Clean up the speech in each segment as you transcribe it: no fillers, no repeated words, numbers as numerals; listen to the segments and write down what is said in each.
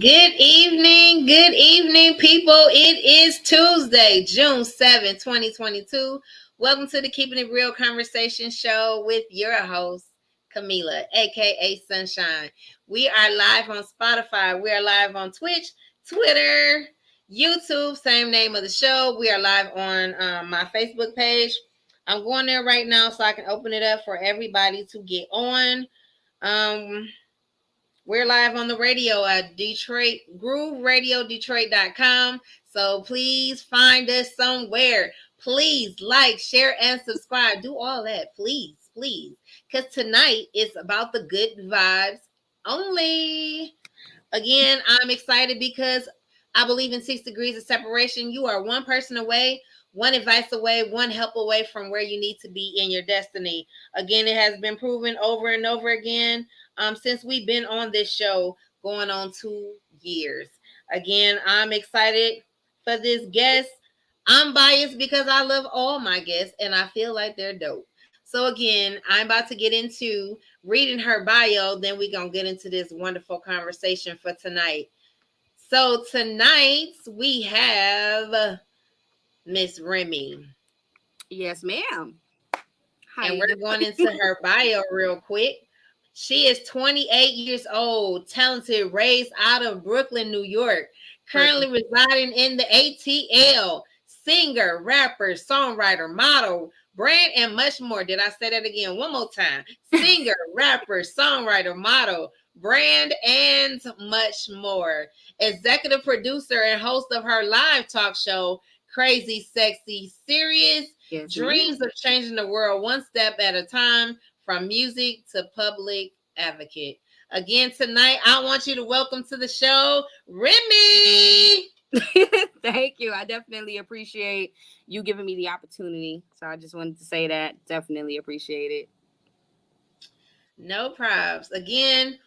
Good evening, people. It is Tuesday, June 7th, 2022. Welcome to the Keeping It Real Conversation Show with your host, Camila, aka Sunshine. We are live on Spotify. We are live on Twitch, Twitter, YouTube, same name of the show. We are live on my Facebook page. I'm going there right now so I can open it up for everybody to get on. We're live on the radio at Detroit, GrooveRadioDetroit.com. So please find us somewhere. Please like, share, and subscribe. Do all that, please, please. Because tonight is about the good vibes only. Again, I'm excited because I believe in 6 degrees of separation. You are one person away, one advice away, one help away from where you need to be in your destiny. Again, it has been proven over and over again since we've been on this show going on 2 years. Again, I'm excited for this guest. I'm biased because I love all my guests and I feel like they're dope. So again, I'm about to get into reading her bio, then we're going to get into this wonderful conversation for tonight. So tonight we have Miss Remi. Yes, ma'am. Hi, and we're going into her bio real quick. She is 28 years old, talented, raised out of Brooklyn, New York, currently residing in the ATL, singer, rapper, songwriter, model, brand, and much more. Did I say that again? One more time. Singer, rapper, songwriter, model, brand, and much more. Executive producer and host of her live talk show, Crazy, Sexy, Serious. Yes, dreams of changing the world one step at a time, from music to public advocate. Again, tonight, I want you to welcome to the show, Remi. Thank you. I definitely appreciate you giving me the opportunity. So I just wanted to say that. Definitely appreciate it. No problems. Again,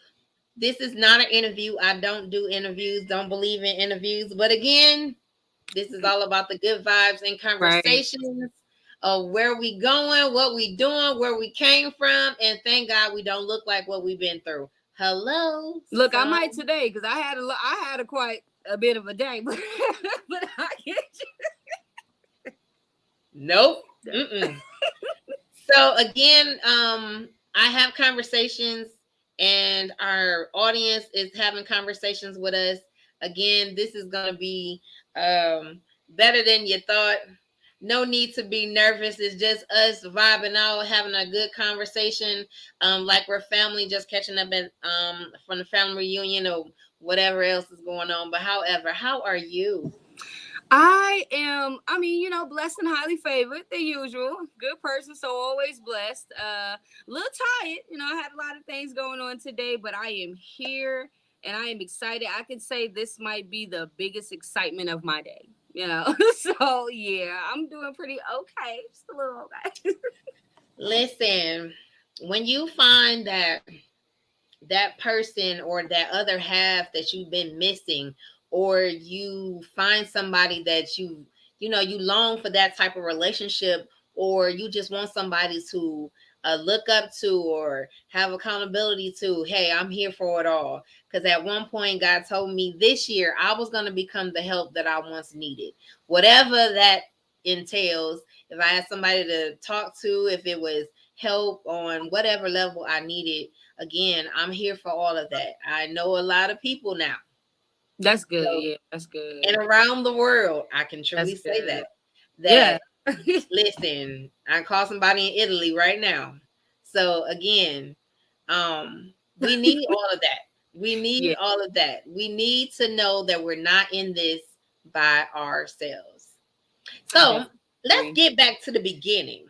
this is not an interview. I don't do interviews, don't believe in interviews. But again, this is all about the good vibes and conversations. Right. Of where we going, what we doing, where we came from, and thank God we don't look like what we've been through. Hello. Look, I might today because I had a quite a bit of a day, but I get you. Nope. So again, I have conversations, and our audience is having conversations with us. Again, this is gonna be better than you thought. No need to be nervous. It's just us vibing out, having a good conversation, like we're family, just catching up at from the family reunion or whatever else is going on. But however, how are you? I am, blessed and highly favored, the usual. Good person, so always blessed. A little tired, I had a lot of things going on today, but I am here and I am excited. I can say this might be the biggest excitement of my day. So yeah, I'm doing pretty okay. Just a little okay. Listen, when you find that person or that other half that you've been missing, or you find somebody that you long for that type of relationship, or you just want somebody to look up to or have accountability to, hey, I'm here for it all. Because at one point, God told me this year I was going to become the help that I once needed. Whatever that entails, if I had somebody to talk to, if it was help on whatever level I needed, again, I'm here for all of that. I know a lot of people now. That's good. So, yeah, that's good. And around the world, I can truly say that. Yeah. Listen, I call somebody in Italy right now. So again, we need all of that. We need all of that. We need to know that we're not in this by ourselves. So let's get back to the beginning.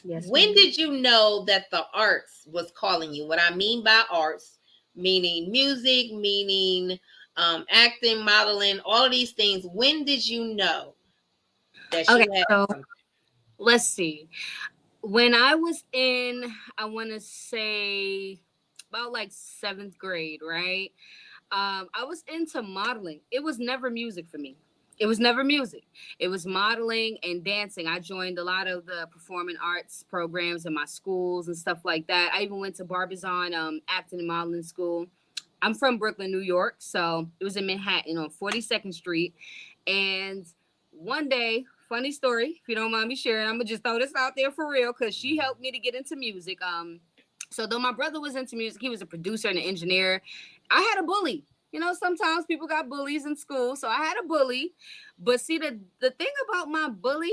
Yes. When did you know that the arts was calling you? What I mean by arts, meaning music, meaning acting, modeling, all of these things. When did you know that you had something? Let's see. When I was in, I want to say about like 7th grade, right? I was into modeling. It was never music for me. It was never music. It was modeling and dancing. I joined a lot of the performing arts programs in my schools and stuff like that. I even went to Barbizon acting and modeling school. I'm from Brooklyn, New York, so it was in Manhattan on 42nd Street. And one day, funny story, if you don't mind me sharing, I'm gonna just throw this out there for real because she helped me to get into music. So though my brother was into music, he was a producer and an engineer. I had a bully. You know, sometimes people got bullies in school, so I had a bully. But see, the thing about my bully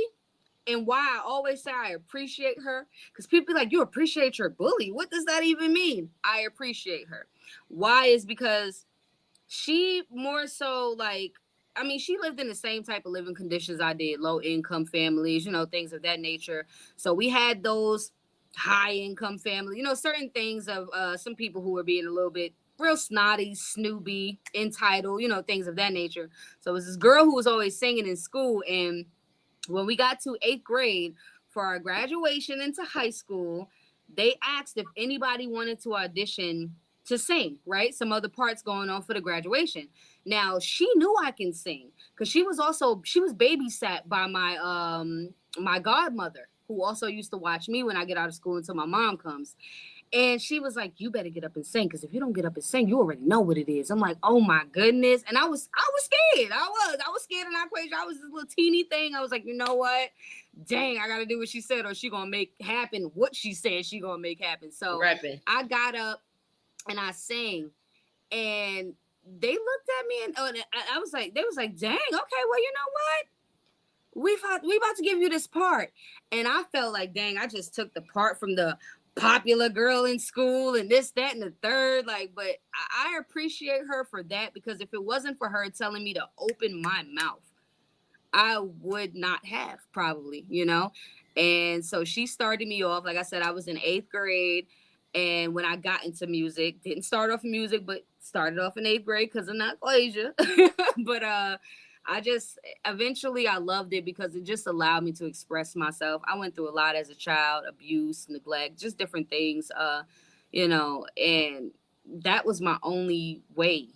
and why I always say I appreciate her, because people be like, you appreciate your bully. What does that even mean? I appreciate her. Why is because she more so like, I mean, she lived in the same type of living conditions I did, low income families, you know, things of that nature. So we had those high income family, you know, certain things of some people who were being a little bit real snotty, snoopy, entitled, you know, things of that nature. So it was this girl who was always singing in school, and when we got to eighth grade for our graduation into high school, they asked if anybody wanted to audition to sing, right? Some other parts going on for the graduation. Now she knew I can sing because she was babysat by my godmother who also used to watch me when I get out of school until my mom comes. And she was like, "You better get up and sing, because if you don't get up and sing, you already know what it is." I'm like, "Oh my goodness!" And I was scared. I was scared, and I crazy. I was this little teeny thing. I was like, you know what? Dang, I gotta do what she said, or she gonna make happen what she said she gonna make happen. So Rapping. I got up and I sang, and they looked at me, and I was like, they was like, "Dang, okay, well, you know what? We about to give you this part." And I felt like, dang, I just took the part from the popular girl in school and this, that, and the third. Like, but I appreciate her for that, because if it wasn't for her telling me to open my mouth, I would not have, probably, you know? And so she started me off. Like I said, I was in eighth grade. And when I got into music, didn't start off in music, but started off in eighth grade because of Asia. But I just eventually I loved it because it just allowed me to express myself. I went through a lot as a child, abuse, neglect, just different things, you know, and that was my only way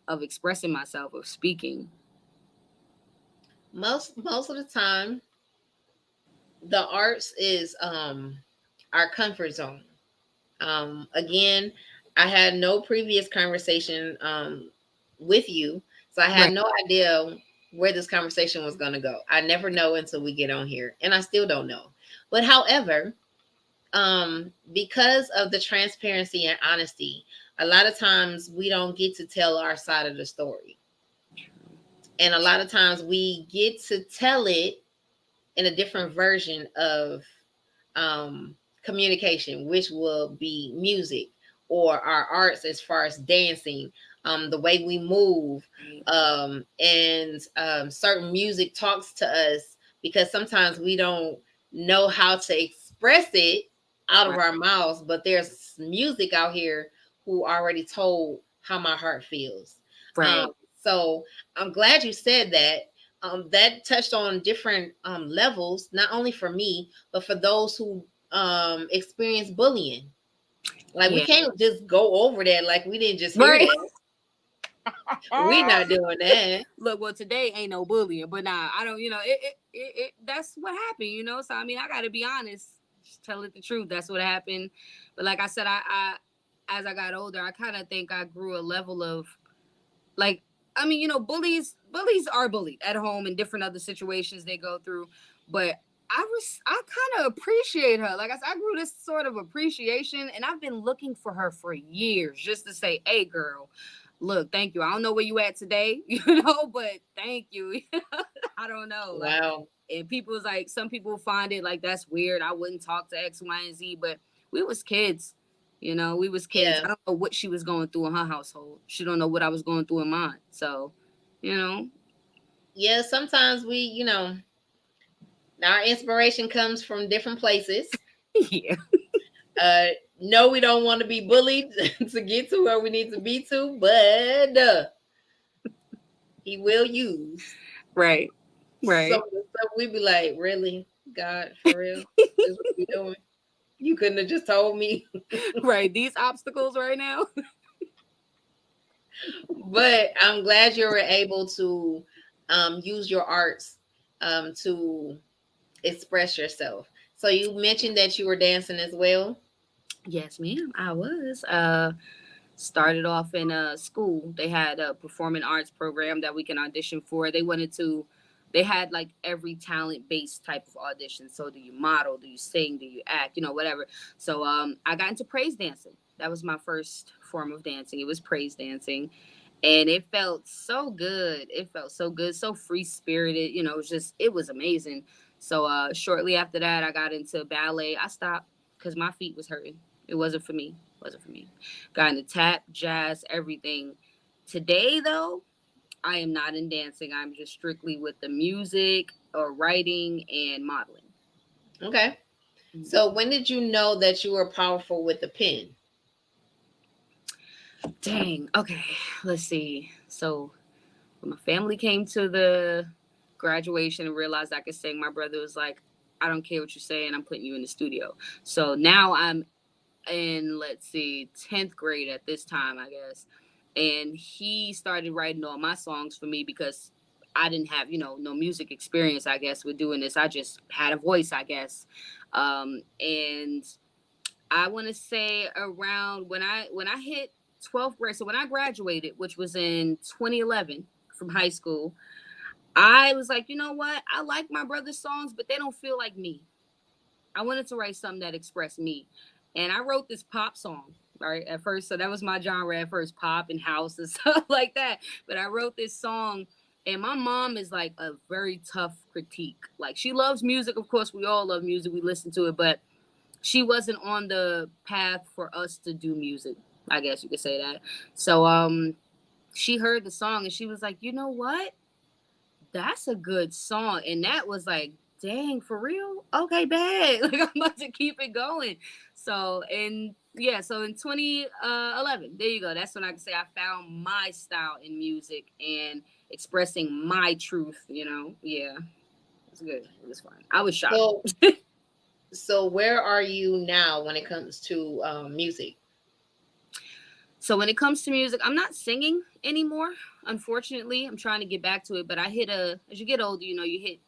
of expressing myself, of speaking. Most of the time, the arts is our comfort zone. Again, I had no previous conversation with you, so I had Right. no idea where this conversation was going to go. I never know until we get on here, and I still don't know. But however, because of the transparency and honesty, a lot of times we don't get to tell our side of the story, and a lot of times we get to tell it in a different version of communication, which will be music or our arts as far as dancing, the way we move, and certain music talks to us because sometimes we don't know how to express it out of Right. our mouths, but there's music out here who already told how my heart feels. Um, Right. so I'm glad you said that. That touched on different levels, not only for me, but for those who experience bullying. Like we Yeah. can't just go over that like we didn't just hear Right. that. We not doing that. Look, well, today ain't no bullying, but nah, I don't, that's what happened, you know? So, I mean, I got to be honest, just tell it the truth. That's what happened. But like I said, as I got older, I kind of think I grew a level of, like, I mean, bullies are bullied at home in different other situations they go through. But I kind of appreciate her. Like I said, I grew this sort of appreciation, and I've been looking for her for years just to say, "Hey, girl, look, thank you. I don't know where you at today, but thank you." I don't know, like, Wow. and people's like, some people find it like that's weird. I wouldn't talk to X, Y, and Z, but we was kids. We was kids. Yeah. I don't know what she was going through in her household. She don't know what I was going through in mine. So, you know, Yeah. Sometimes our inspiration comes from different places. yeah, Uh, no, we don't want to be bullied to get to where we need to be to, but he will use right, some right, of the stuff. We be like, really, God, for real, this is what we doing? You couldn't have just told me. right. These obstacles right now. But I'm glad you were able to use your arts to express yourself. So you mentioned that you were dancing as well. Yes, ma'am. I was. Started off in a school. They had a performing arts program that we can audition for. They had like every talent based type of audition. So do you model? Do you sing? Do you act? Whatever. So I got into praise dancing. That was my first form of dancing. It was praise dancing, and it felt so good. It felt so good, so free spirited. It was amazing. So shortly after that, I got into ballet. I stopped because my feet was hurting. It wasn't for me. It wasn't for me. Got into tap, jazz, everything. Today, though, I am not in dancing. I'm just strictly with the music or writing and modeling. Okay. Mhm. So when did you know that you were powerful with the pen? Dang. Okay. Let's see. So when my family came to the graduation and realized I could sing, my brother was like, I don't care what you're saying. I'm putting you in the studio. So now I'm in, let's see, 10th grade at this time, I guess. And he started writing all my songs for me because I didn't have, no music experience, I guess, with doing this. I just had a voice, I guess. And I want to say around when I hit 12th grade, so when I graduated, which was in 2011 from high school, I was like, you know what? I like my brother's songs, but they don't feel like me. I wanted to write something that expressed me. And I wrote this pop song, right? At first, so that was my genre at first, pop and house and stuff like that. But I wrote this song, and my mom is like a very tough critique. Like, she loves music, of course, we all love music, we listen to it, but she wasn't on the path for us to do music. I guess you could say that. So she heard the song and she was like, "You know what? That's a good song." And that was like, dang, for real? Okay, bad. Like, I'm about to keep it going. So, and yeah, so in 2011, there you go. That's when I can say I found my style in music and expressing my truth. Yeah, it was good. It was fun. I was shocked. So so where are you now when it comes to music? So when it comes to music, I'm not singing anymore. Unfortunately, I'm trying to get back to it, but as you get older, you hit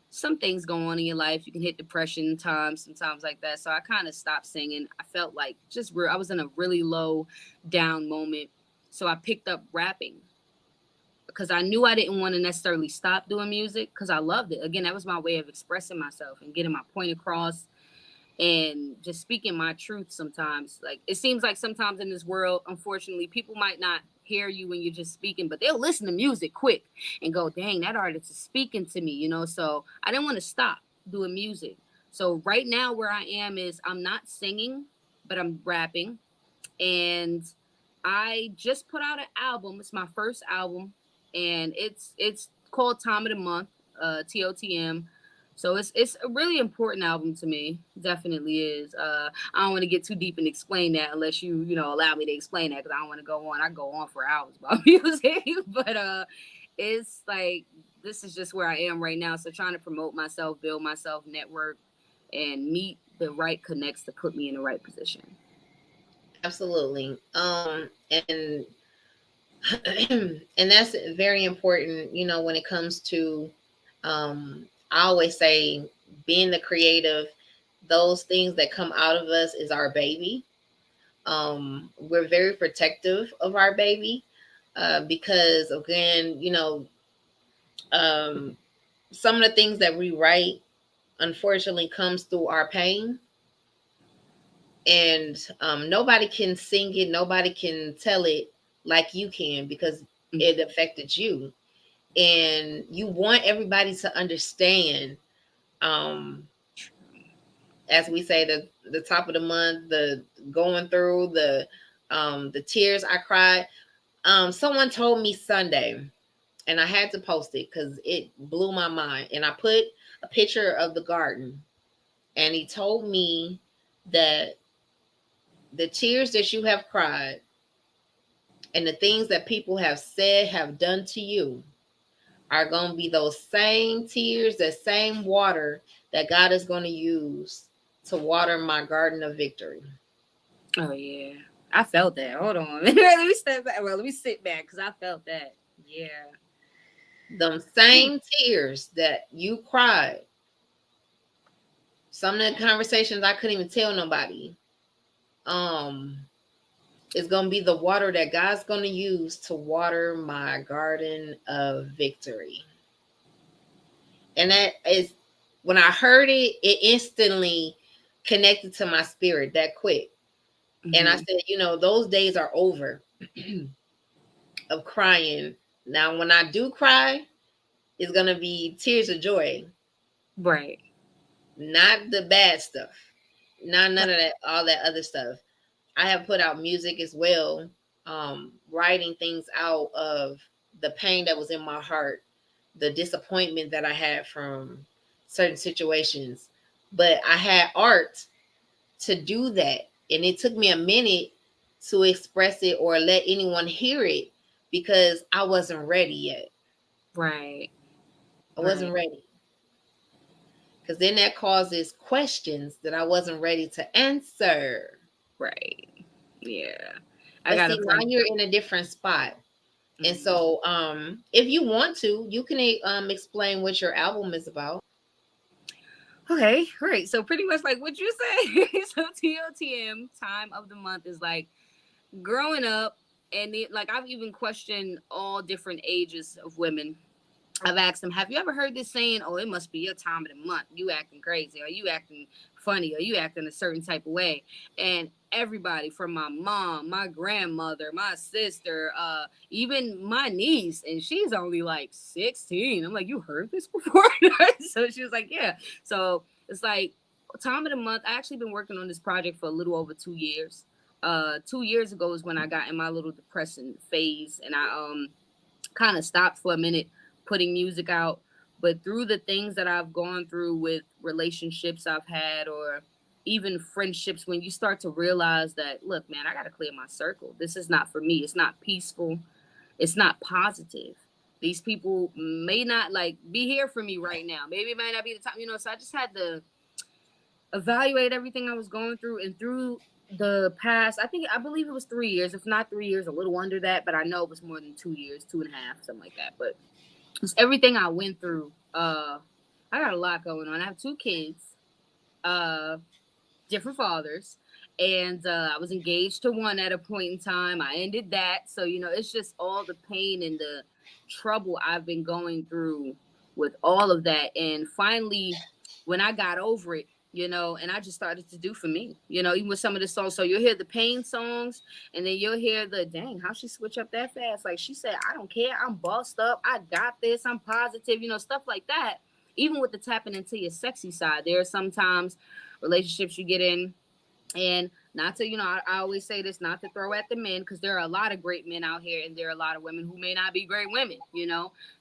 some things go on in your life. You can hit depression times, sometimes like that. So I kind of stopped singing. I felt like I was in a really low down moment. So I picked up rapping because I knew I didn't want to necessarily stop doing music because I loved it. Again, that was my way of expressing myself and getting my point across and just speaking my truth sometimes. Like, it seems like sometimes in this world, unfortunately, people might not hear you when you're just speaking, but they'll listen to music quick and go, dang, that artist is speaking to me. So I didn't want to stop doing music. So right now where I am is I'm not singing, but I'm rapping. And I just put out an album. It's my first album, and it's called Time of the Month, TOTM. So it's a really important album to me. Definitely is. I don't want to get too deep and explain that unless you allow me to explain that because I don't want to go on. I go on for hours about music, but it's like this is just where I am right now. So trying to promote myself, build myself, network, and meet the right connects to put me in the right position. Absolutely. And and that's very important, when it comes to I always say being the creative, those things that come out of us is our baby. We're very protective of our baby because again, um, some of the things that we write unfortunately comes through our pain, and nobody can sing it, nobody can tell it like you can because it affected you, and you want everybody to understand. um as we say, the top of the month, the going through the tears I cried. Someone told me Sunday, and I had to post it because it blew my mind, and I put a picture of the garden, and he told me that the tears that you have cried and the things that people have said, have done to you, are going to be those same tears, that same water that God is going to use to water my garden of victory. Oh yeah, I felt that. Hold on, let me step back. Well, let me sit back because I felt that. Yeah. Them same tears that you cried, some of the conversations I couldn't even tell nobody. Um, is going to be the water that God's going to use to water my garden of victory. And that is, when I heard it, it instantly connected to my spirit that quick. And I Mm-hmm. said, those days are over of crying. Now, when I do cry, it's going to be tears of joy, Right. not the bad stuff, not none of that, all that other stuff. I have put out music as well, writing things out of the pain that was in my heart, the disappointment that I had from certain situations. But I had art to do that. And it took me a minute to express it or let anyone hear it because I wasn't ready yet. Right. I Right. wasn't ready. Because then that causes questions that I wasn't ready to answer. Right. Yeah. I But got a see, now friend. you're in a different spot. And Mhm. so, if you want to, you can explain what your album is about. Okay, right. So pretty much like what you say. So TOTM, time of the month, is like growing up, and like I've even questioned all different ages of women. I've asked them, "Have you ever heard this saying? Oh, it must be your time of the month. You acting crazy, or you acting funny, or you acting a certain type of way." And everybody, from my mom, my grandmother, my sister, even my niece, and she's only like 16. I'm like, "You heard this before?" So she was like, "Yeah." So it's like time of the month. I actually been working on this project for a little over 2 years. 2 years ago is when I got in my little depression phase, and I kind of stopped for a minute putting music out. But through the things that I've gone through with relationships I've had, or even friendships, when you start to realize that, look, man, I got to clear my circle. This is not for me. It's not peaceful. It's not positive. These people may not like be here for me right now. Maybe it might not be the time, So I just had to evaluate everything I was going through, and through the past, I believe it was 3 years, if not 3 years, a little under that, but I know it was more than 2 years, 2.5, something like that. But it's everything I went through. I got a lot going on. I have 2 kids, uh, different fathers, and I was engaged to one at a point in time. I ended that, so it's just all the pain and the trouble I've been going through with all of that, and finally, when I got over it. And I just started to do for me, even with some of the songs. So you'll hear the pain songs, and then you'll hear the dang, how she switch up that fast. Like she said, I don't care. I'm bossed up. I got this. I'm positive, stuff like that. Even with the tapping into your sexy side, there are sometimes relationships you get in, and not to I always say this, not to throw at the men, because there are a lot of great men out here, and there are a lot of women who may not be great women,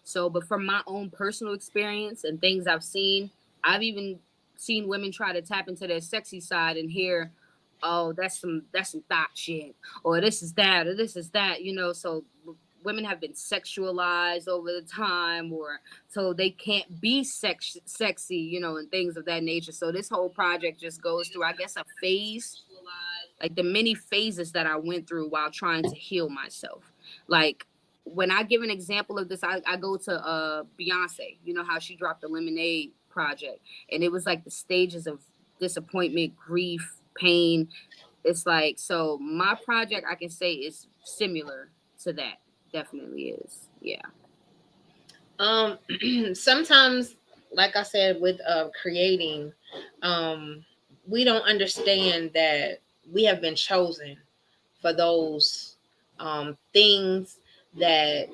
so but from my own personal experience and things I've seen, I've even seen women try to tap into their sexy side and hear, oh, that's some thought shit, or this is that, or this is that, so women have been sexualized over the time, or so they can't be sexy, and things of that nature. So this whole project just goes through, I guess, a phase, like the many phases that I went through while trying to heal myself. Like when I give an example of this, I go to Beyonce. You know how she dropped the Lemonade project, and it was like the stages of disappointment, grief, pain. It's like, so my project, I can say, is similar to that. Definitely is. Yeah. Um, Sometimes, like I said, with creating, um, we don't understand that we have been chosen for those things that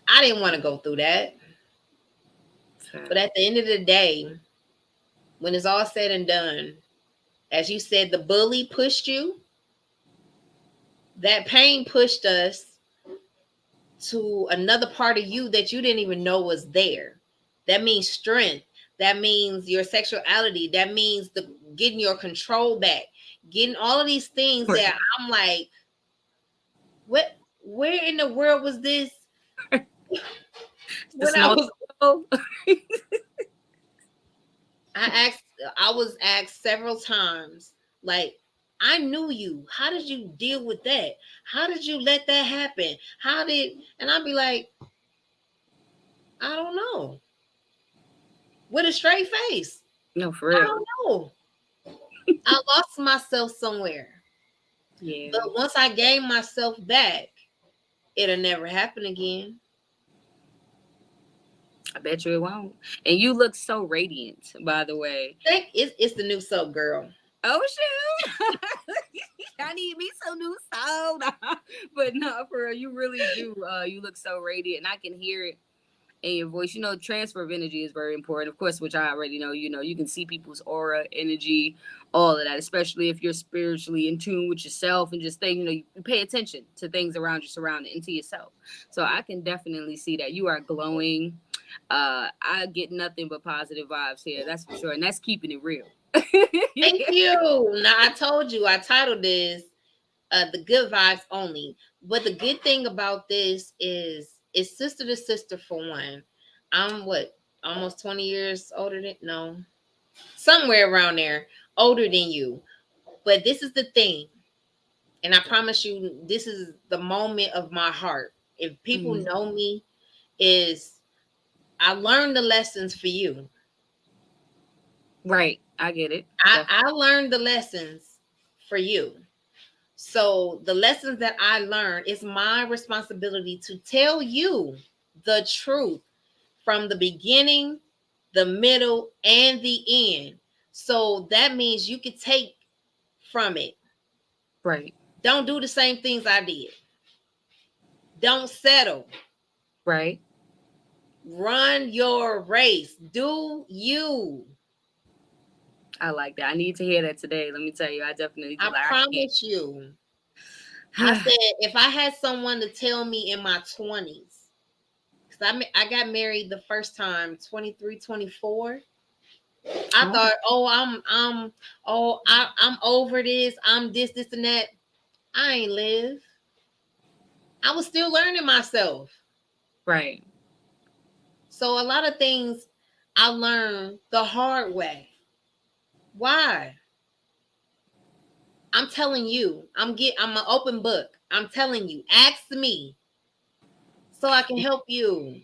I didn't want to go through that. But Fact. at the end of the day, when it's all said and done, as you said, the bully pushed you. That pain pushed us to another part of you that you didn't even know was there. That means strength. That means your sexuality. That means the getting your control back. Getting all of these things that Right. I'm like, what? Where in the world was this The when I snow. was? Oh, I asked. I was asked several times, like, I knew you. How did you deal with that? How did you let that happen? How did? And I'd be like, I don't know, with a straight face. no, for I real. don't know. I lost myself somewhere. Yeah, But once I gain myself back, it'll never happen again. I bet you it won't. And you look so radiant, by the way. Think it's the new soap, girl. Oh shoot! I need me some new soda. But no, for real, you really do. You look so radiant, and I can hear it in your voice. You know, transfer of energy is very important, of course, which I already know. You know, you can see people's aura, energy, all of that, especially if you're spiritually in tune with yourself and just think, you know, you pay attention to things around you, surrounding, and to yourself. So I can definitely see that you are glowing. I get nothing but positive vibes here, that's for sure, and that's keeping it real. Thank you. Now I told you I titled this the good vibes only. But the good thing about this is it's sister to sister for one. I'm what, almost 20 years older than, no, somewhere around there, older than you. But this is the thing, and I promise you, this is the moment of my heart. If people Mhm. know me, is I learned the lessons for you. Right, I get it. I learned the lessons for you. So the lessons that I learned, is my responsibility to tell you the truth from the beginning, the middle, and the end. So that means you can take from it. Right, Don't do the same things I did. Don't settle. right. Run your race. Do you. I like that. I need to hear that today. Let me tell you, I definitely do. I Like, I promise you. I can't. said if I had someone to tell me in my 20s, because I got married the first time 23, 24. I Oh, thought, oh, I'm over this. I'm this, and that. I ain't live. I was still learning myself. right. So a lot of things I learned the hard way. Why? I'm telling you. I'm an open book. I'm telling you. Ask me so I can help you.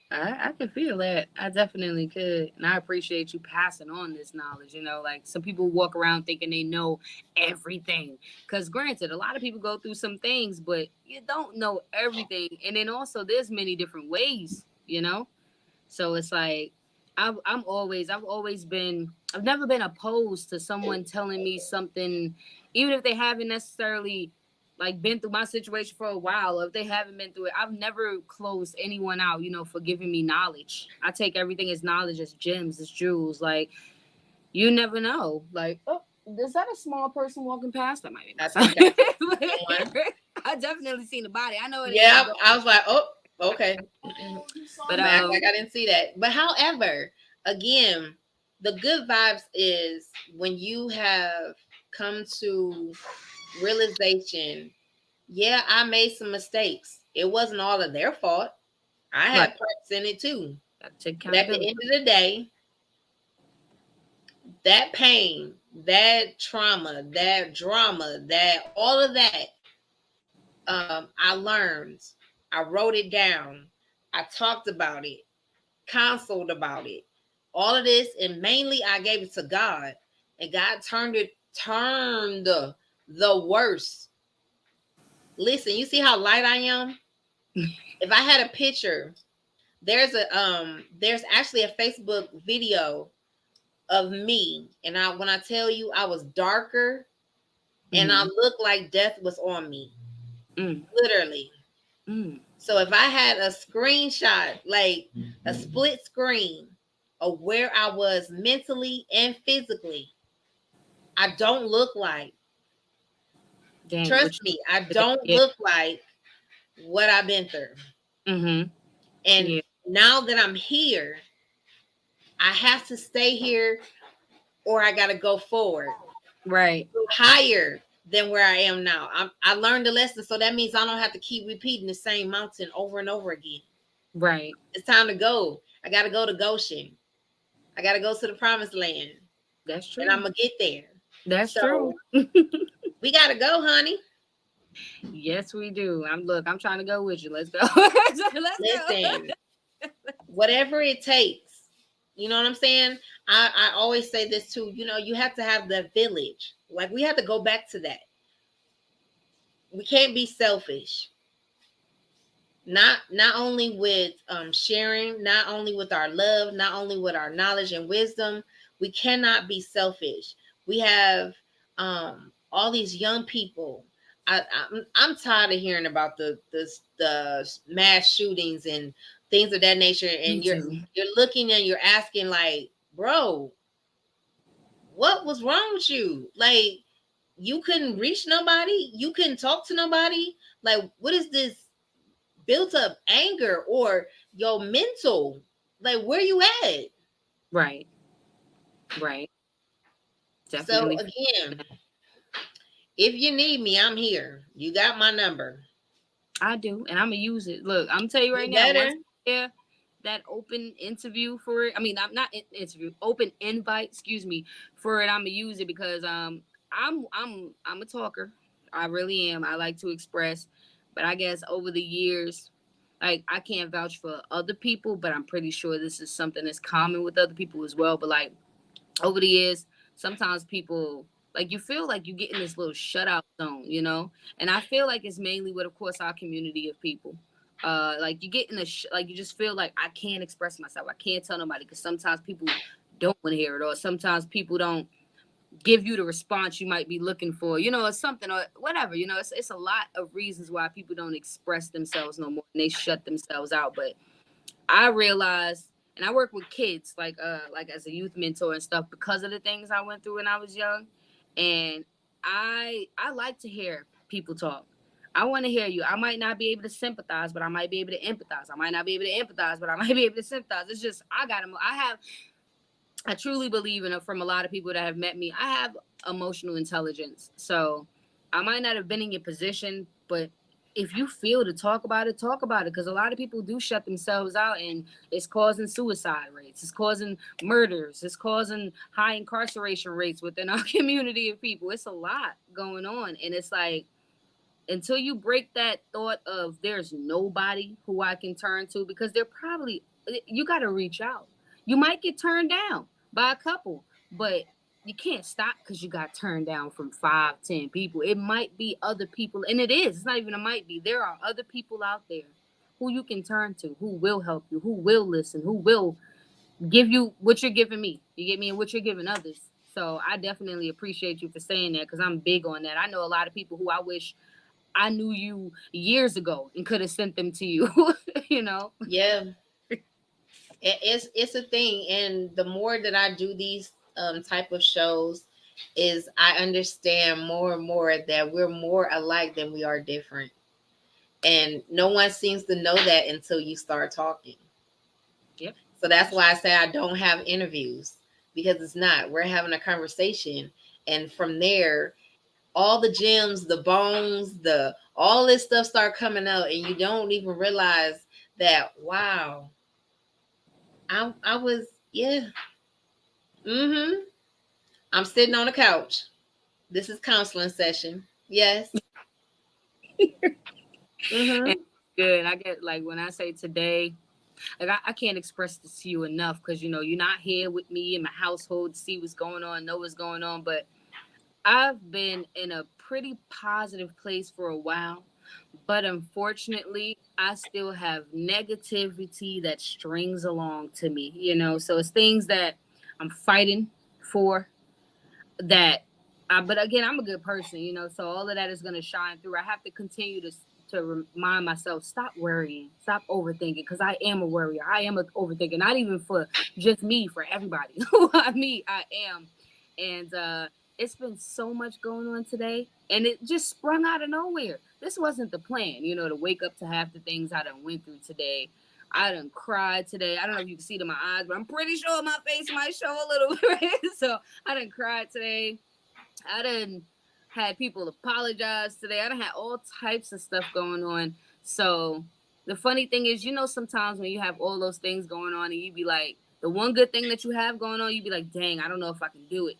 I can feel that. I definitely could. And I appreciate you passing on this knowledge. You know, like some people walk around thinking they know everything. Because, granted, a lot of people go through some things, but you don't know everything. And then also, there's many different ways, you know? So it's like, I've always been, I've never been opposed to someone telling me something, even if they haven't necessarily like been through my situation for a while, or if they haven't been through it. I've never closed anyone out, you know, for giving me knowledge. I take everything as knowledge, as gems, as jewels. Like, you never know. Like, oh, is that a small person walking past? That might be my I son. think I see one. I definitely seen the body. I know it ain't no Yeah, dog. I was like, oh, okay. But I'm act like I didn't see that. But however, again, the good vibes is when you have come to realization, yeah, I made some mistakes. It wasn't all of their fault. I right, had parts in it too. gotta take But at the accountability. end of the day, that pain, that trauma, that drama, that all of that, I learned. I wrote it down. I talked about it, counseled about it, all of this, and mainly I gave it to God, and God turned the worst. Listen, you see how light I am? If I had a picture, there's actually a Facebook video of me, and I when I tell you I was darker and I Mm-hmm. looked like death was on me, Mm, literally. mm. So if I had a screenshot, like a split screen of where I was mentally and physically, I don't look like, Dang, trust what me, I you don't yeah. look like what I've been through. Mm-hmm. And Yeah. now that I'm here, I have to stay here or I got to go forward Right. higher than where I am now. I learned the lesson. So that means I don't have to keep repeating the same mountain over and over again. Right. It's time to go. I got to go to Goshen. I got to go to the promised land That's and I'm true. going to get there. That's true. So we got to go, honey. Yes, we do. I'm trying to go with you. Let's go. Let's go. Listen, whatever it takes. You know what I'm saying? I always say this too. You know, you have to have the village. Like we have to go back to that. We can't be selfish. Not only with sharing, not only with our love, not only with our knowledge and wisdom. We cannot be selfish. We have all these young people. I'm tired of hearing about the mass shootings and things of that nature. Me And too. you're looking and you're asking like, bro, what was wrong with you? Like, you couldn't reach nobody, you couldn't talk to nobody. Like, what is this built up anger or your mental? Like, where you at? Right. Right. So Definitely. again, if you need me, I'm here. You got my number. I do, and I'm gonna use it. Look, I'm gonna tell you right You now. better. Once I hear that open interview for it, I mean, I'm not interview, open invite, excuse me, for it. I'm gonna use it because I'm a talker. I really am. I like to express, but I guess over the years, like I can't vouch for other people, but I'm pretty sure this is something that's common with other people as well. But like over the years, sometimes people like you feel like you get in this little shutout zone, you know. And I feel like it's mainly with, of course, our community of people. Like you get in like you just feel like I can't express myself. I can't tell nobody because sometimes people don't want to hear it, or sometimes people don't give you the response you might be looking for, you know, or something, or whatever. You know, it's a lot of reasons why people don't express themselves no more and they shut themselves out. But I realized, and I work with kids like as a youth mentor and stuff because of the things I went through when I was young, and I like to hear people talk. I want to hear you. I might not be able to sympathize, but I might be able to empathize. I might not be able to empathize, but I might be able to sympathize. It's just I got to. I truly believe in it from a lot of people that have met me. I have emotional intelligence. So I might not have been in your position, but if you feel to talk about it, talk about it. Because a lot of people do shut themselves out and it's causing suicide rates, it's causing murders, it's causing high incarceration rates within our community of people. It's a lot going on. And it's like, until you break that thought of there's nobody who I can turn to, because they're probably, you got to reach out. You might get turned down by a couple, but you can't stop because you got turned down from 5, 10 people. It might be other people, and it is. It's not even a might be. There are other people out there who you can turn to, who will help you, who will listen, who will give you what you're giving me. You get me, and what you're giving others. So I definitely appreciate you for saying that because I'm big on that. I know a lot of people who I wish I knew you years ago and could have sent them to you. You know? Yeah, it's a thing. And the more that I do these type of shows, is I understand more and more that we're more alike than we are different. And no one seems to know that until you start talking. Yep. So that's why I say I don't have interviews, because it's not. We're having a conversation, and from there, all the gems, the bones, the all this stuff start coming out, and you don't even realize that. Wow, I was, yeah. Mm-hmm. I'm sitting on the couch. This is counseling session. Yes. And Mm-hmm. good. I get like when I say today, like I can't express this to you enough because you know you're not here with me in my household to see what's going on, know what's going on. But I've been in a pretty positive place for a while. But unfortunately, I still have negativity that strings along to me, you know. So it's things that I'm fighting for that but again, I'm a good person, you know, so all of that is going to shine through. I have to continue to remind myself, stop worrying, stop overthinking, because I am a worrier. I am a overthinker, not even for just me, for everybody who I meet. I am. And it's been so much going on today, and it just sprung out of nowhere. This wasn't the plan, you know, to wake up to half the things I done went through today. I done cried today. I don't know if you can see it in my eyes, but I'm pretty sure my face might show a little bit. So I done cried today. I done had people apologize today. I done had all types of stuff going on. So the funny thing is, you know, sometimes when you have all those things going on and you be like, the one good thing that you have going on, you be like, dang, I don't know if I can do it.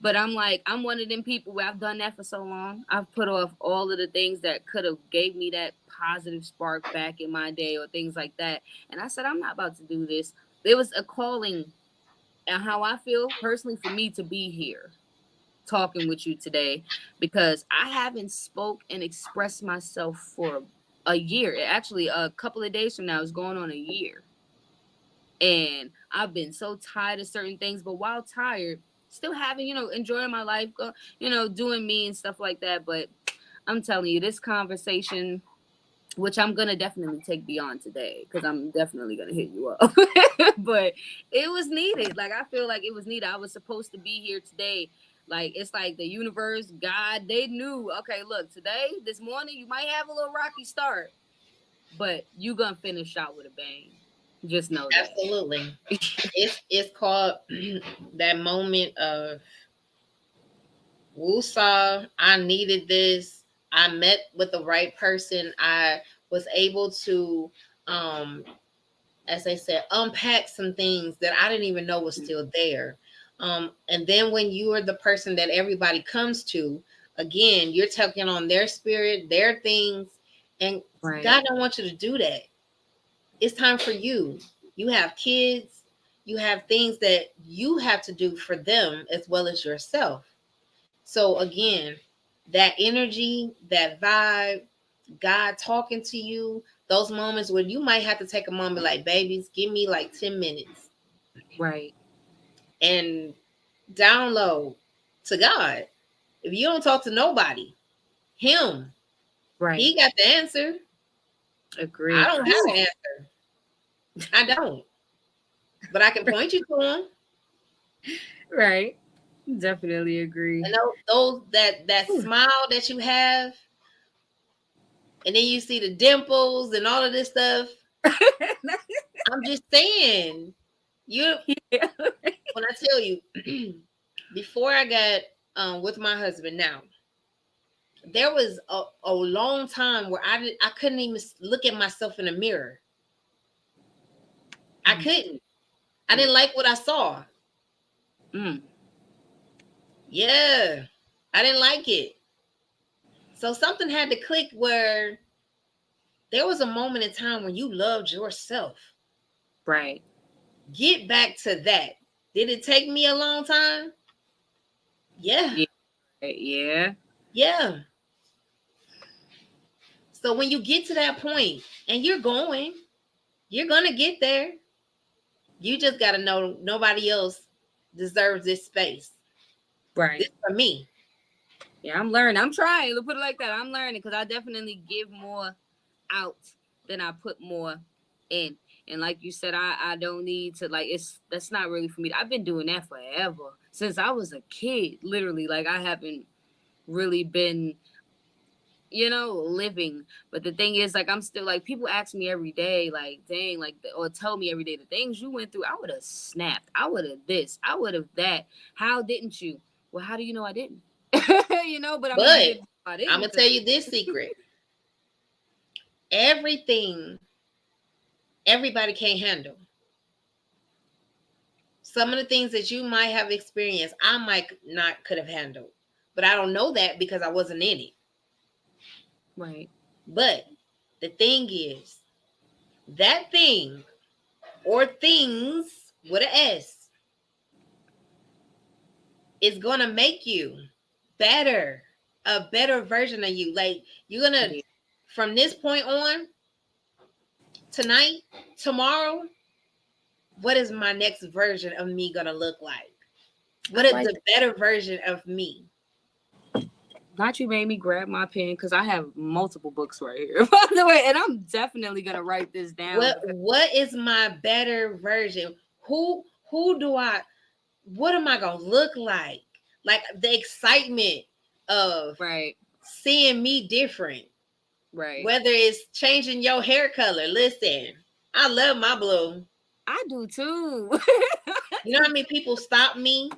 But I'm like, I'm one of them people where I've done that for so long. I've put off all of the things that could have gave me that positive spark back in my day or things like that. And I said, I'm not about to do this. it was a calling, and how I feel personally for me to be here talking with you today, because I haven't spoke and expressed myself for a year. Actually, a couple of days from now is going on a year. And I've been so tired of certain things, but while tired, still having, enjoying my life, doing me and stuff like that. But I'm telling you, this conversation, which I'm gonna definitely take beyond today, because I'm definitely gonna hit you up. But it was needed. Like, I feel like it was needed. I was supposed to be here today. Like, it's like the universe, God, they knew. Okay, look, today, this morning, you might have a little rocky start, but you gonna finish out with a bang. Just know that. Absolutely. It's called that moment of woosah. I needed this. I met with the right person. I was able to, um, as they said, unpack some things that I didn't even know was still there. And then when you are the person that everybody comes to, again, you're taking on their spirit, their things, and Right. God don't want you to do that. It's time for you. You have kids, you have things that you have to do for them as well as yourself. So again, that energy, that vibe, God talking to you, those moments where you might have to take a moment like, babies, give me like 10 minutes Right. and download to God. If you don't talk to nobody, Him, Right. He got the answer. I Agree. don't have the answer. I don't. But I can point you to Him. Right. Definitely agree. And those that smile that you have, and then you see the dimples and all of this stuff. I'm just saying, you Yeah. when I tell you, before I got with my husband now, there was a long time where I couldn't even look at myself in the mirror. I couldn't. I didn't like what I saw. Mm. Yeah, I didn't like it. So something had to click where there was a moment in time when you loved yourself. Right. Get back to that. Did it take me a long time? Yeah, Yeah. Yeah. yeah. So when you get to that point and you're gonna get there. You just gotta know nobody else deserves this space. This Right. for me. Yeah, I'm learning. I'm trying to put it like that. I'm learning because I definitely give more out than I put more in. And like you said, I don't need to, like, it's that's not really for me. I've been doing that forever since I was a kid. Literally, like, I haven't really been, living. But the thing is, like, I'm still, like, people ask me every day, like, dang, like, or tell me every day the things you went through. I would have snapped. I would have this. I would have that. How didn't you? Well, how do you know I didn't? But I mean, you But didn't know I I'm didn't gonna because tell you this secret. Everything everybody can't handle. Some of the things that you might have experienced, I might not could have handled. But I don't know that because I wasn't in it. right, But the thing is, that thing or things with an S is gonna make you better, a better version of you. Like you're gonna, yeah, from this point on, tonight, tomorrow, what is my next version of me gonna look like? I What is like the that. better version of me? Not you made me grab my pen because I have multiple books right here, by the way, and I'm definitely gonna write this down because What is my better version? Who do I, what am I gonna look like? Like the excitement of right, seeing me different. right. Whether it's changing your hair color. Listen, I love my blue. I do too. You know how many people stop me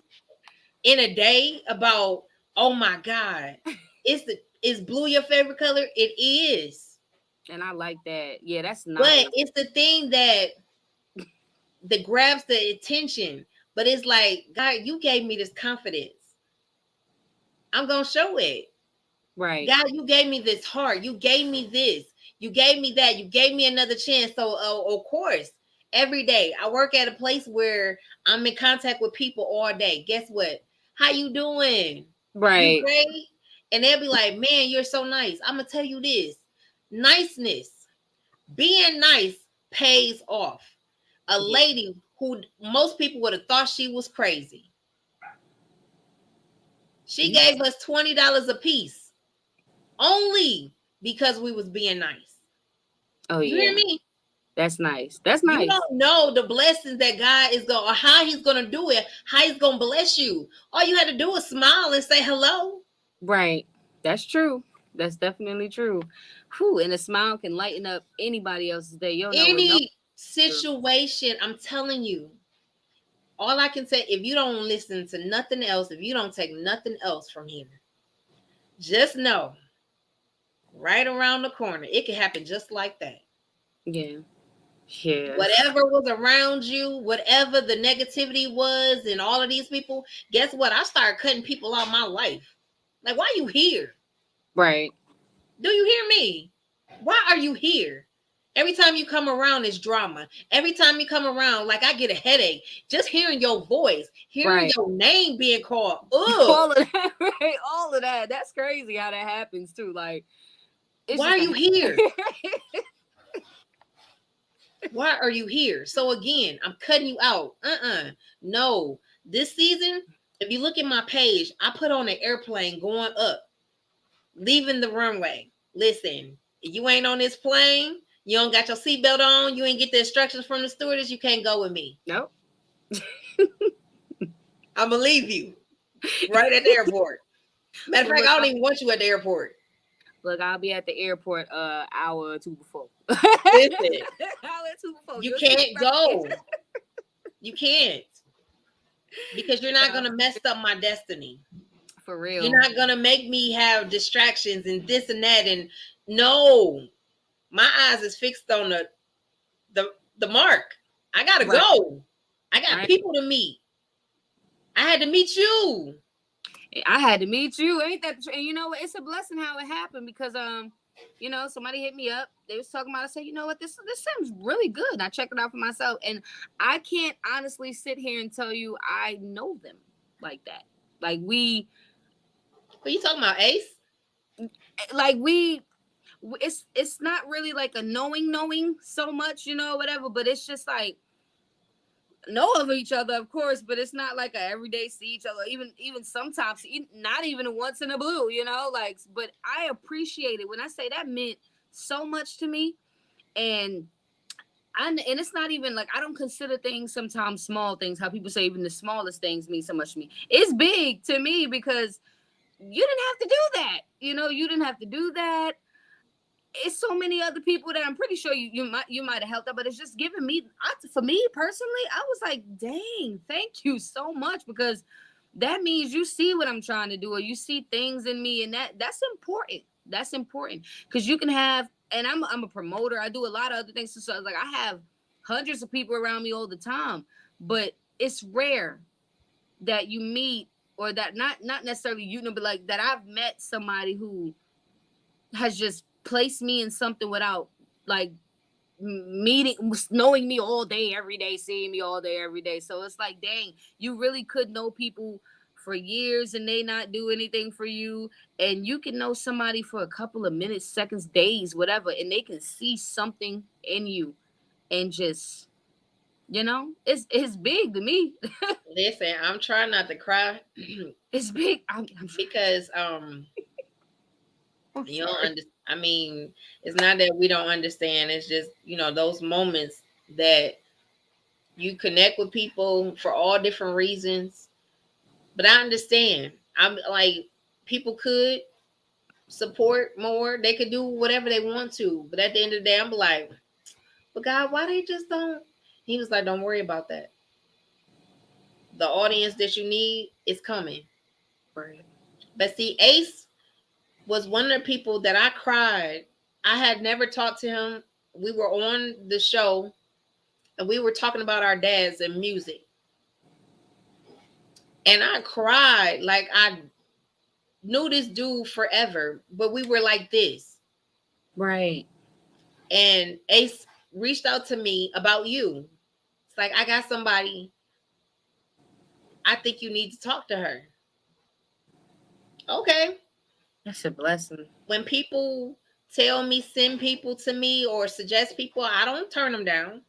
in a day about, oh my God, is blue your favorite color? It is. And I like that. Yeah, that's But nice. it's the thing that grabs the attention. But it's like, God, you gave me this confidence. I'm gonna show it. Right. God, you gave me this heart. You gave me this. You gave me that. You gave me another chance. So, of course. every day. I work at a place where I'm in contact with people all day. Guess what? How you doing? You Right. great? And they'll be like, man, you're so nice. I'm gonna tell you this. Niceness, being nice pays off. A Yeah. lady who most people would have thought she was crazy. She You, gave us $20 a piece only because we was being nice. oh You hear yeah. me? That's nice. That's You nice. don't know the blessings that God is going, or how He's going to do it, how He's going to bless you. All you had to do is smile and say hello. Right. That's true. That's definitely true. Whew, and a smile can lighten up anybody else's day. You don't know what no. Any situation, I'm telling you, all I can say, if you don't listen to nothing else, if you don't take nothing else from here, just know right around the corner, it can happen just like that. Yeah. Yes. Whatever was around you, whatever the negativity was, and all of these people, guess what? I started cutting people out of my life. Like, why are you here? Right. Do you hear me? Why are you here? Every time you come around, it's drama. Every time you come around, like I get a headache just hearing your voice, hearing Right. your name being called. Ugh. All of that. Right. All of that. That's crazy how that happens too. Like it's Why just are a you here? Why are you here? So again, I'm cutting you out. No. This season, if you look at my page, I put on an airplane going up, leaving the runway. Listen, if you ain't on this plane, you don't got your seatbelt on, you ain't get the instructions from the stewardess, you can't go with me. nope. I'm gonna leave you right at the airport. Matter of Well, fact, I don't even want you at the airport. look, I'll be at the airport hour or two before. Hour Listen, or two before. you You'll see me can't right go. You can't because you're not there. gonna mess up my destiny. For You're real. not gonna make me have distractions and this and that. And no, my eyes is fixed on the mark. I gotta Right. go. I got Right. people to meet. I had to meet you. I had to meet you. Ain't that? And you know what? It's a blessing how it happened because somebody hit me up. They was talking about. I said, you know what? This sounds really good. And I checked it out for myself, and I can't honestly sit here and tell you I know them like that. Like What you talking about, Ace? like we. It's not really like a knowing so much, whatever. But it's just like know of each other, of course, but it's not like a everyday see each other. Even sometimes, not even a once in a blue, like. But I appreciate it when I say that meant so much to me, and and it's not even like I don't consider things sometimes small things. How people say even the smallest things mean so much to me. It's big to me because you didn't have to do that. You didn't have to do that. It's so many other people that I'm pretty sure you might have helped out, but it's just giving me for me personally, I was like, dang, thank you so much because that means you see what I'm trying to do or you see things in me and that's important. That's important because you can have and I'm a promoter. I do a lot of other things. So like I have hundreds of people around me all the time, but it's rare that you meet or that not necessarily but like that I've met somebody who has just placed me in something without like meeting knowing me all day every day, seeing me all day every day. So it's like, dang, you really could know people for years and they not do anything for you, and you can know somebody for a couple of minutes, seconds, days, whatever, and they can see something in you and just it's big to me. Listen, I'm trying not to cry It's big. I'm sorry. because I'm you don't sorry. understand. I mean, it's not that we don't understand. It's just those moments that you connect with people for all different reasons. But I understand. I'm like people could support more. They could do whatever they want to. But at the end of the day, I'm like, but God, why they just don't? He was like, don't worry about that. The audience that you need is coming. Right. But see, Ace was one of the people that I cried. I had never talked to him. We were on the show and we were talking about our dads and music. And I cried like I knew this dude forever, but we were like this. Right. And Ace reached out to me about you. It's like, I got somebody, I think you need to talk to her. Okay. That's a blessing. When people tell me, send people to me, or suggest people, I don't turn them down.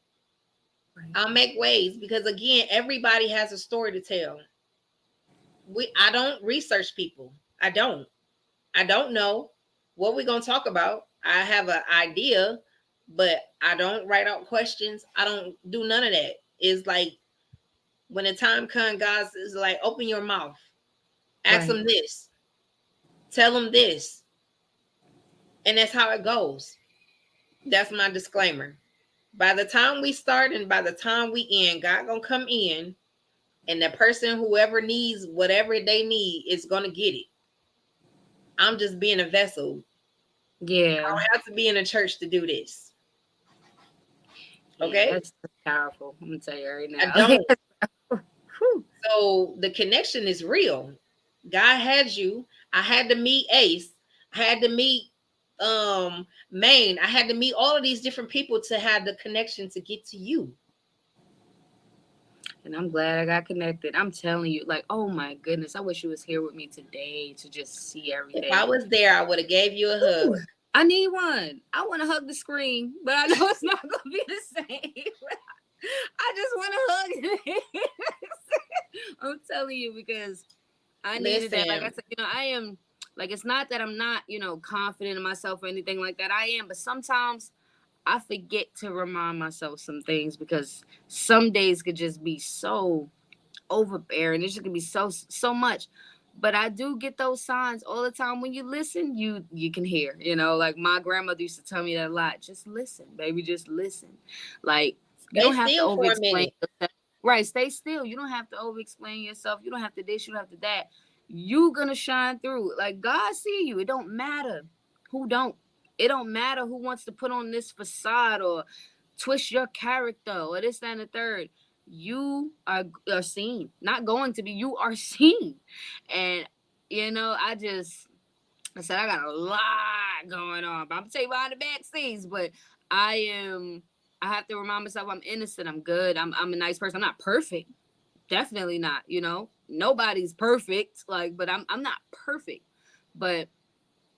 Right. I'll make ways, because again, everybody has a story to tell. I don't research people. I don't. I don't know what we're gonna talk about. I have an idea, but I don't write out questions. I don't do none of that. It's like, when the time comes, God is like, open your mouth, ask Right. them this, tell them this, and that's how it goes. That's my disclaimer. By the time we start and by the time we end, God gonna come in, and the person, whoever needs whatever they need, is gonna get it. I'm just being a vessel. I Yeah. don't have to be in a church to do this. Yeah, Okay? that's powerful. I'm gonna tell you right I now. don't. Whew. So the connection is real. God had you. I had to meet Ace. I had to meet Maine. I had to meet all of these different people to have the connection to get to you. And I'm glad I got connected. I'm telling you, like, oh my goodness, I wish you was here with me today to just see If I everything. was there, I would have gave you a hug. Ooh, I need one. I want to hug the screen, but I know it's not gonna be the same. I just want to hug it. I'm telling you because I needed that. Like I Listen, said, I am like it's not that I'm not, confident in myself or anything like that. I am, but sometimes I forget to remind myself some things because some days could just be so overbearing. It just can be so much. But I do get those signs all the time. When you listen, you can hear. Like my grandmother used to tell me that a lot. Just listen, baby. Just listen. Like you stay don't have to still over for a explain minute. yourself. Right? Stay still. You don't have to over explain yourself. You don't have to this. You don't have to that. You gonna shine through. Like God see you. It don't matter who don't. It don't matter who wants to put on this facade or twist your character or this, that, and the third. You are seen. Not going to be, you are seen. And I said I got a lot going on. But I'm gonna tell you behind the back scenes, but I have to remind myself I'm innocent, I'm good, I'm a nice person. I'm not perfect. Definitely not. Nobody's perfect. Like, but I'm not perfect. But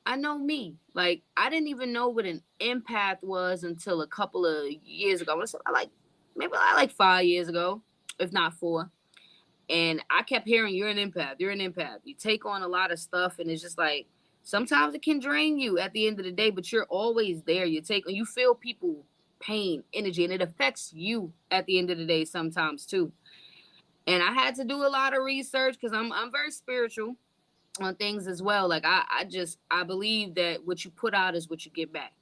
I know me. Like I didn't even know what an empath was until a couple of years ago. Maybe like 5 years ago, if not four. And I kept hearing you're an empath. You're an empath. You take on a lot of stuff, and it's just like sometimes it can drain you at the end of the day, but you're always there. You feel people pain, energy, and it affects you at the end of the day sometimes too. And I had to do a lot of research because I'm very spiritual on things as well. Like I believe that what you put out is what you get back.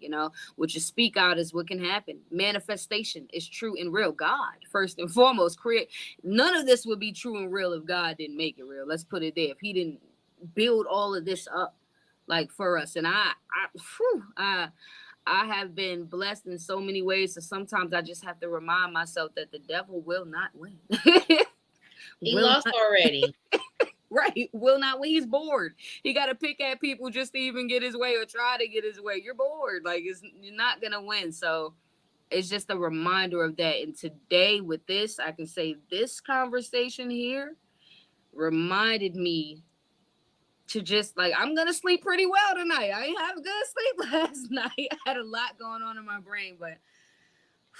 What you speak out is what can happen. Manifestation is true and real. God first and foremost create. None of this would be true and real if God didn't make it real. Let's put it there. If He didn't build all of this up like for us. And I have been blessed in so many ways. So sometimes I just have to remind myself that the devil will not win. He will lost not. already. Right. Will not when he's bored. He got to pick at people just to even get his way or try to get his way. You're bored. You're not going to win. So it's just a reminder of that. And today with this, I can say this conversation here reminded me to just like, I'm going to sleep pretty well tonight. I ain't have a good sleep last night. I had a lot going on in my brain, but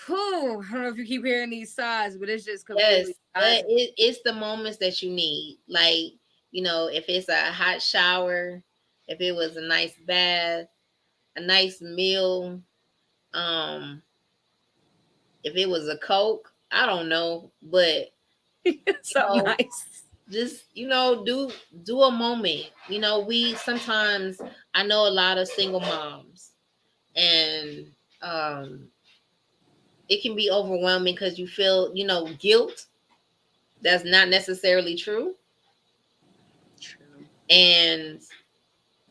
whew, I don't know if you keep hearing these sighs, but it's just Yes, completely but sighs. it's the moments that you need. Like, if it's a hot shower, if it was a nice bath, a nice meal, um, if it was a Coke, I don't know, but Something know, nice. just do a moment. We sometimes, I know a lot of single moms, and um it can be overwhelming because you feel, guilt. That's not necessarily true. True. And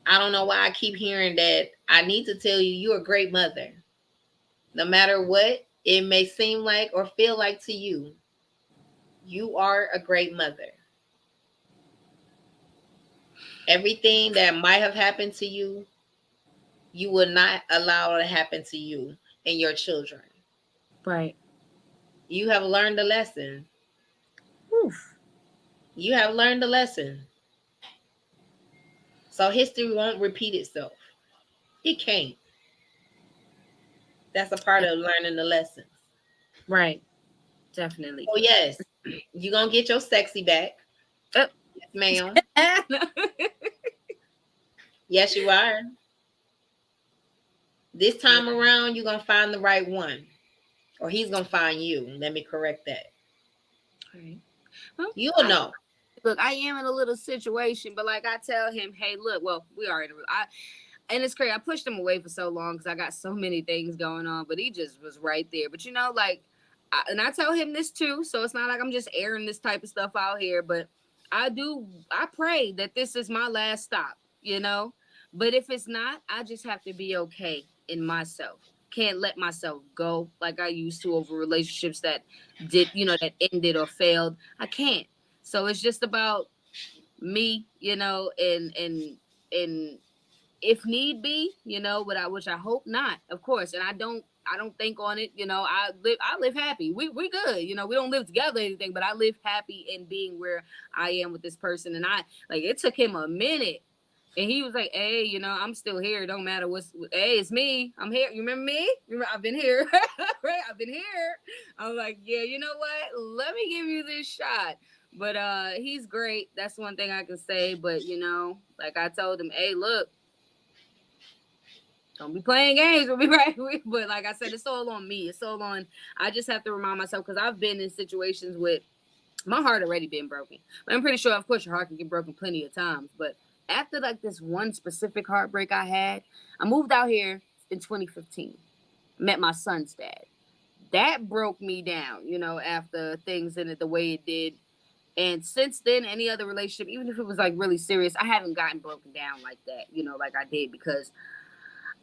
I don't know why I keep hearing that. I need to tell you, you're a great mother. No matter what it may seem like or feel like to you, you are a great mother. Everything that might have happened to you, you will not allow to happen to you and your children. Right. You have learned a lesson. Oof. You have learned a lesson. So history won't repeat itself. It can't. That's a part of learning the lessons. Right. Definitely. Oh yes, you gonna get your sexy back. Oh. Yes, ma'am. Yes, you are. This time around, you're gonna find the right one, or he's gonna find you. Let me correct that. Right. Well, You'll know. look, I am in a little situation, but like I tell him, hey, look, well, we are in a, and it's crazy. I pushed him away for so long because I got so many things going on, but he just was right there. But like, and I tell him this too, so it's not like I'm just airing this type of stuff out here. But I pray that this is my last stop, But if it's not, I just have to be okay in myself. Can't let myself go like I used to over relationships that that ended or failed. I can't. So it's just about me, and if need be, which I hope not, of course. And I don't think on it, I live happy. We good, we don't live together or anything, but I live happy in being where I am with this person. And I like it took him a minute. And he was like, hey, I'm still here. It don't matter hey, it's me. I'm here. You remember me? I've been here. Right? I've been here. I'm like, yeah, you know what? Let me give you this shot. But he's great. That's one thing I can say. But like I told him, hey, look, don't be playing games with me, right? But like I said, it's all on me. It's all on. I just have to remind myself because I've been in situations with my heart already been broken. But I'm pretty sure, of course, your heart can get broken plenty of times. But after like this one specific heartbreak I had, I moved out here in 2015. Met my son's dad. That broke me down, after things ended the way it did. And since then, any other relationship, even if it was like really serious, I haven't gotten broken down like that, like I did because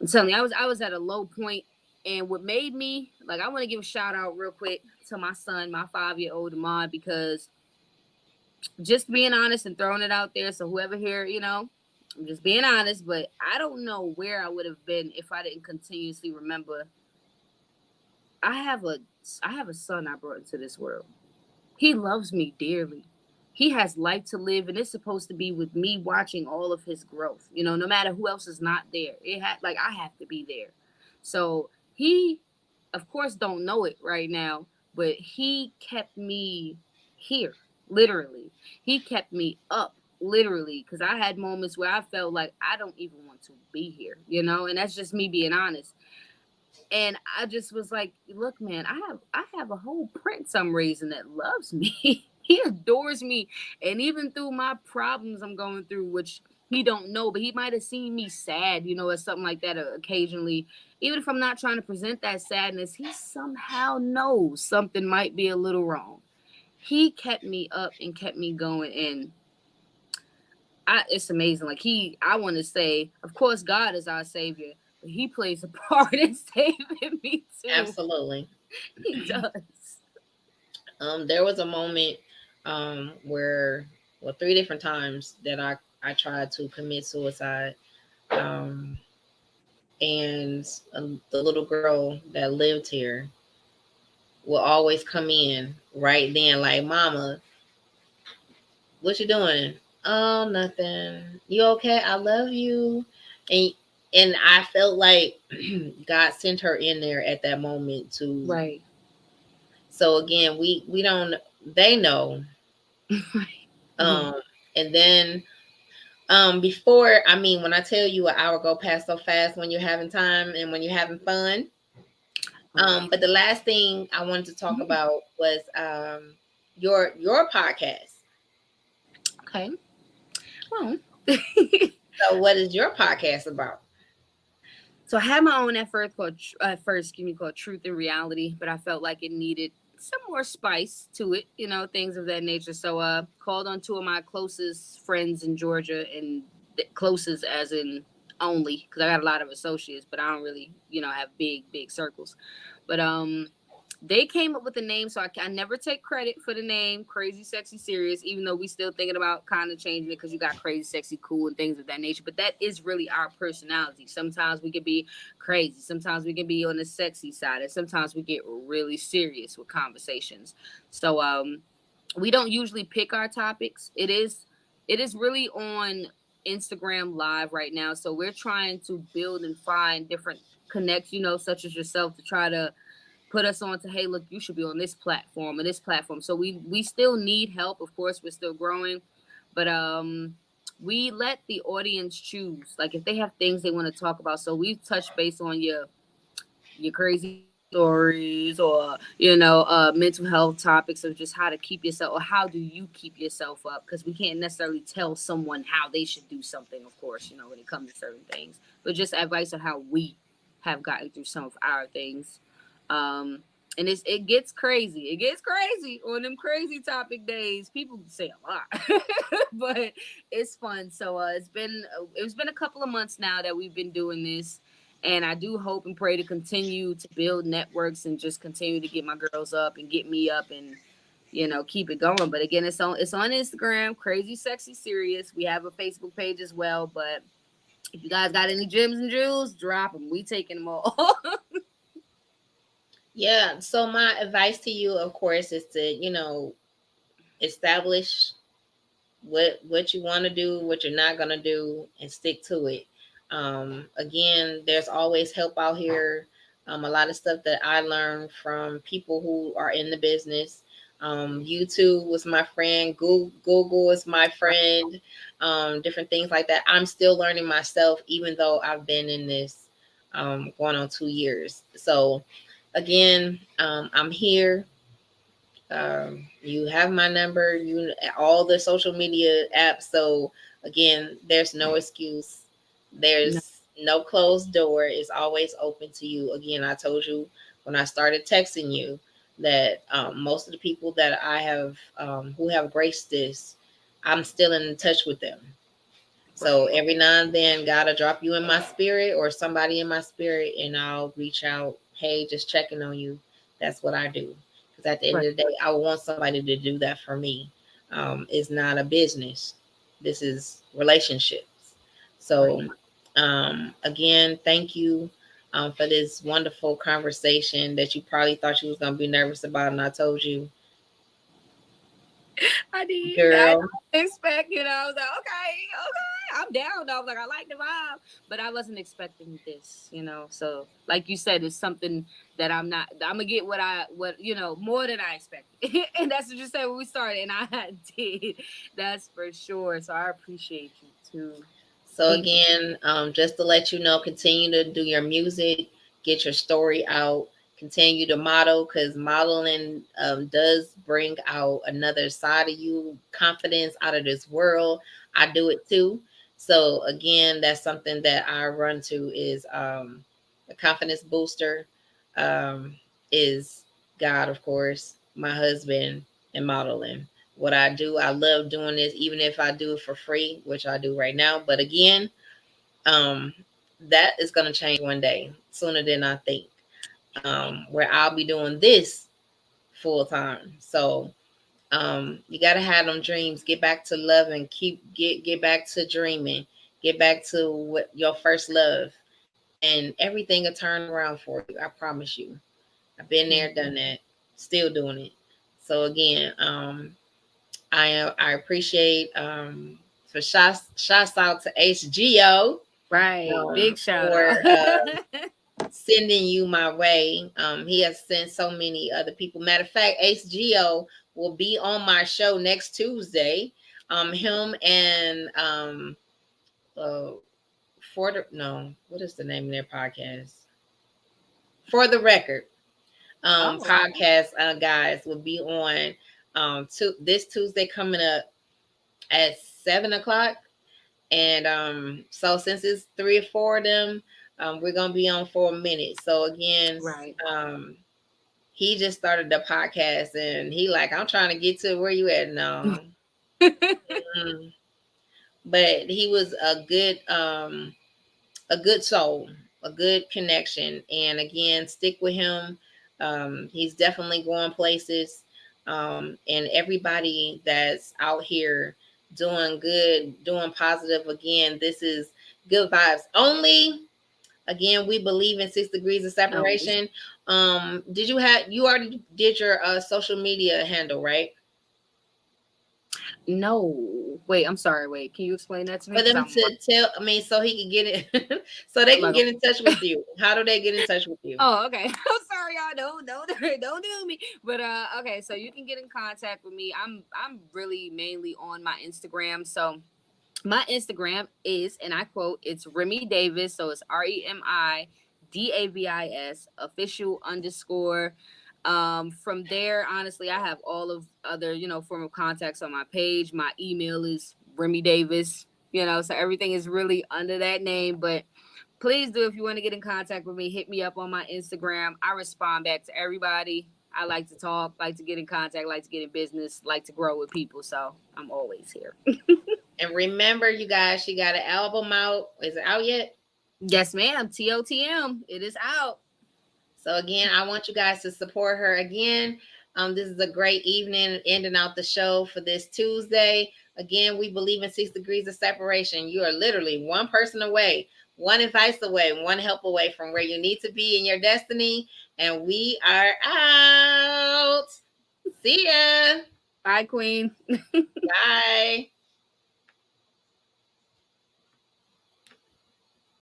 I'm telling you, I was at a low point, and what made me like I want to give a shout out real quick to my son, my 5-year-old Ahmad, because just being honest and throwing it out there. So whoever here, I'm just being honest, but I don't know where I would have been if I didn't continuously remember. I have a I have a son I brought into this world. He loves me dearly. He has life to live, and it's supposed to be with me watching all of his growth. No matter who else is not there, like I have to be there. So he, of course, don't know it right now, but he kept me here, literally. He kept me up, literally, because I had moments where I felt like I don't even want to be here, and that's just me being honest. And I just was like, look, man, I have a whole prince I'm raising that loves me. He adores me. And even through my problems I'm going through, which he don't know, but he might have seen me sad, or something like that occasionally. Even if I'm not trying to present that sadness, he somehow knows something might be a little wrong. He kept me up and kept me going. And it's amazing. Like I want to say, of course, God is our savior, but he plays a part in saving me too. Absolutely. He does. There was a moment where, well, 3 different times that I tried to commit suicide. Um, and the little girl that lived here will always come in right then, like, Mama, what you doing? Oh, nothing. You okay? I love you. And I felt like God sent her in there at that moment to. Right. So again, we don't. They know. Right. Mhm. Um, and then before, I mean, when I tell you an hour go past so fast when you're having time and when you're having fun. Right. But the last thing I wanted to talk Mhm. about was your podcast. Okay. Well, So what is your podcast about? so I had my own called Truth and Reality, but I felt like it needed some more spice to it, things of that nature. So called on two of my closest friends in Georgia, and closest as in only because I got a lot of associates, but I don't really, have big circles. But They came up with the name, so I never take credit for the name Crazy Sexy Serious, even though we still thinking about kind of changing it because you got crazy sexy cool and things of that nature. But that is really our personality. Sometimes we can be crazy, sometimes we can be on the sexy side, and sometimes we get really serious with conversations. So we don't usually pick our topics. It is really on Instagram live right now, so we're trying to build and find different connects, such as yourself, to try to put us on to, hey, look, you should be on this platform and this platform. So we still need help. Of course, we're still growing, but we let the audience choose, like, if they have things they want to talk about. So we touch base on your crazy love stories, or mental health topics, of just how to keep yourself, or how do you keep yourself up, because we can't necessarily tell someone how they should do something, of course, when it comes to certain things, but just advice on how we have gotten through some of our things. And it gets crazy. It gets crazy on them crazy topic days. People say a lot, but it's fun. So it's been a couple of months now that we've been doing this, and I do hope and pray to continue to build networks and just continue to get my girls up and get me up, and keep it going. But again, it's on Instagram, Crazy Sexy Serious. We have a Facebook page as well. But if you guys got any gems and jewels, drop them. We taking them all. Yeah. So my advice to you, of course, is to, establish what you want to do, what you're not gonna do, and stick to it. Again, there's always help out here. A lot of stuff that I learned from people who are in the business. YouTube was my friend. Google is my friend. Different things like that. I'm still learning myself, even though I've been in this going on 2 years. So, again, I'm here. You have my number, you all the social media apps. So again, there's no excuse. No. There's no closed door. It's always open to you. Again, I told you when I started texting you that most of the people that I have who have graced this, I'm still in touch with them. So Right. every now and then, God will drop you in my spirit or somebody in my spirit, and I'll reach out. Hey, just checking on you. That's what I do. Because at the end Right. of the day, I want somebody to do that for me. It's not a business. This is relationships. Right. So, again, thank you for this wonderful conversation that you probably thought you was gonna be nervous about, and I told you, I did. I girl. didn't expect, I was like, okay, okay, I'm down though. Like, I like the vibe, but I wasn't expecting this. So, like you said, it's something that I'm not. I'm gonna get what more than I expected, and that's what you said when we started, and I did. That's for sure. So I appreciate you too. So Thank you. again, just to let you know, continue to do your music, get your story out, continue to model, because modeling does bring out another side of you, confidence out of this world. I do it too. So again, that's something that I run to is a confidence booster um, is God, of course, my husband, and modeling. What I do, I love doing this, even if I do it for free, which I do right now. But again, um, that is going to change one day, sooner than I think, where I'll be doing this full time. So you got to have them dreams. Get back to loving. Get back to dreaming. Get back to what your first love, and everything will turn around for you. I promise you. I've been there, done that, still doing it. So again, I appreciate for shots out to HGO Right. Big shout for out. sending you my way. He has sent so many other people. Matter of fact, HGO will be on my show next Tuesday. Him and uh, for the no, what is the name of their podcast? For the record, Oh, okay. podcast guys will be on this Tuesday coming up at 7 o'clock. And so since it's three or four of them, we're gonna be on for a minute. So again, Right. um, he just started the podcast, and he like, I'm trying to get to where you at now. Mm. But he was a good soul, a good connection. And again, stick with him. He's definitely going places. And everybody that's out here doing good, doing positive, again, this is good vibes only. Again, we believe in 6 degrees of Always. separation. You already did your social media handle, right? No. Wait, I'm sorry. Wait, can you explain that to me? For Because them I'm to tell, I mean, so he can get it, so they can like, get in touch with you. How do they get in touch with you? oh, okay. I'm sorry, y'all. Don't do me. But okay. So you can get in contact with me. I'm really mainly on my Instagram. So my Instagram is, and I quote, it's Remi Davis. So it's RemiDavis official underscore. From there, honestly, I have all of other, form of contacts on my page. My email is Remi Davis, so everything is really under that name. But please do, if you want to get in contact with me, hit me up on my Instagram. I respond back to everybody. I like to talk, like to get in contact, like to get in business, like to grow with people. So I'm always here. And remember, you guys, she got an album out. Is it out yet? Yes, ma'am. TOTM. It is out. So again, I want you guys to support her again. This is a great evening, ending out the show for this Tuesday. Again, we believe in 6 degrees of separation. You are literally one person away, one advice away, one help away from where you need to be in your destiny. And we are out. See ya. Bye, Queen. Bye.